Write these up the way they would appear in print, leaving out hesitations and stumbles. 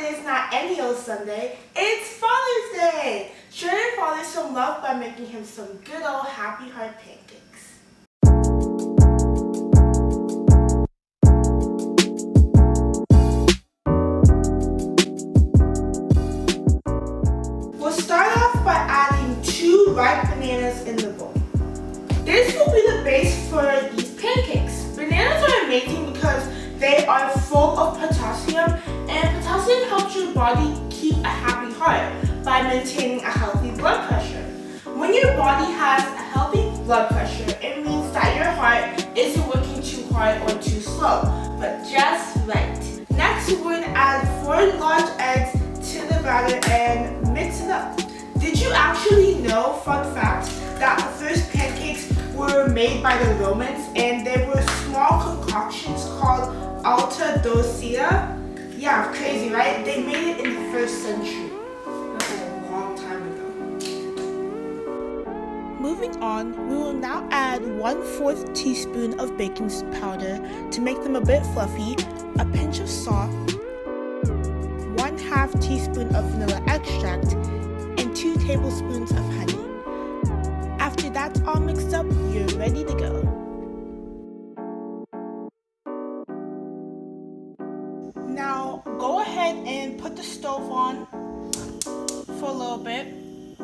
Sunday's not any old Sunday, it's Father's Day! Show your father some love by making him some good old Happy Heart Pancakes. We'll start off by adding 2 ripe bananas in the bowl. This will be the base for these pancakes. Bananas are amazing because they are full of potassium, and potassium helps your body keep a happy heart by maintaining a healthy blood pressure. When your body has a healthy blood pressure, it means that your heart isn't working too hard or too slow, but just right. Next, we're going to add 4 large eggs to the batter and mix it up. Did you actually know, fun fact, that the first pancakes were made by the Romans, and they were small concoctions called alta docida? Yeah, crazy, right? They made it in the 1st century. That's a long time ago. Moving on, we will now add 1/4 teaspoon of baking powder to make them a bit fluffy, a pinch of salt, 1/2 teaspoon of vanilla extract, and 2 tablespoons of honey. After that's all mixed up, you're ready to go. Now, go ahead and put the stove on for a little bit.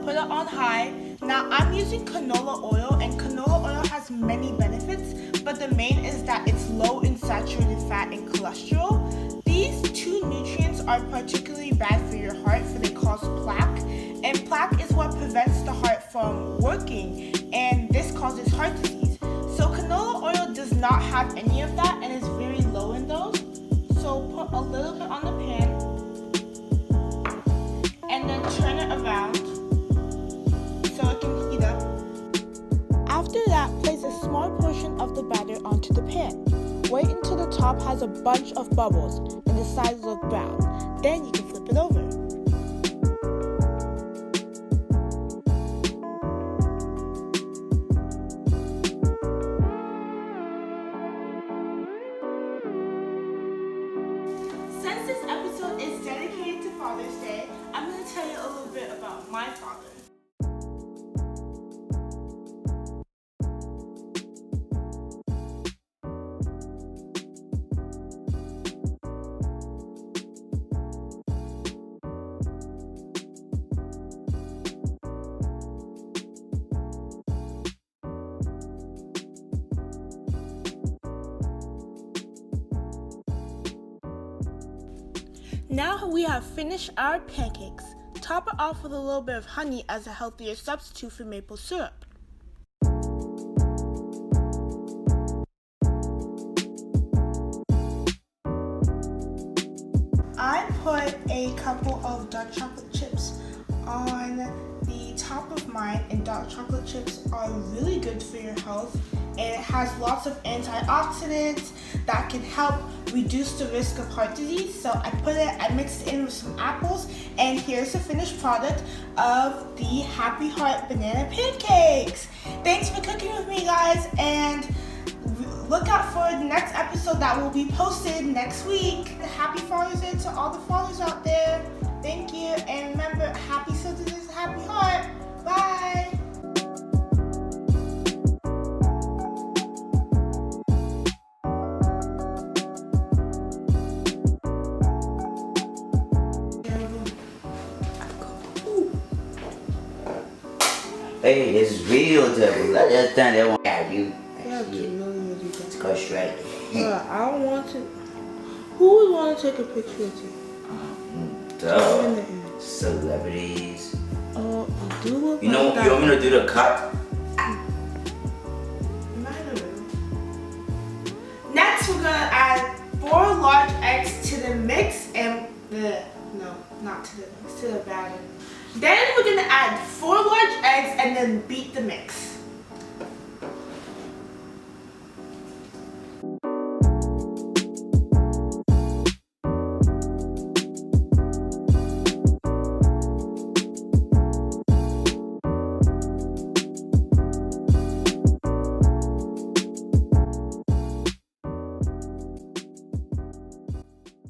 Put it on high. Now, I'm using canola oil, and canola oil has many benefits, but the main is that it's low in saturated fat and cholesterol. These 2 nutrients are particularly bad for your heart, for they cause plaque, and plaque is what prevents the heart from working, and this causes heart disease. So canola oil does not have any of that and is very low in those. So put a little bit on the pan and then turn it around so it can heat up. After that, place a small portion of the batter onto the pan. Wait until the top has a bunch of bubbles and the sides look brown. Then you can flip it over. Since this episode is dedicated to Father's Day, I'm going to tell you a little bit about my father. Now we have finished our pancakes. Top it off with a little bit of honey as a healthier substitute for maple syrup. I put a couple of dark chocolate chips on the top of mine, and dark chocolate chips are really good for your health, and it has lots of antioxidants that can help reduce the risk of heart disease. So I mixed it in with some apples, and here's the finished product of the Happy Heart banana pancakes. Thanks for cooking with me, guys, and look out for the next episode that will be posted next week. Happy Father's Day to all the fathers out there. Thank you, and remember, happy Sunday is a happy heart. Bye. Hey, it's real devil. I just done that one. Yeah, you. Really Let's go straight. I don't want to. Who would want to take a picture with you? Duh. Celebrities. Oh, you do look You know, like that. you want me to do the cut? Next, we're gonna add 4 large eggs to the mix and no, not to the mix, to the batter. Then we're gonna add 4 large eggs and then beat the mix.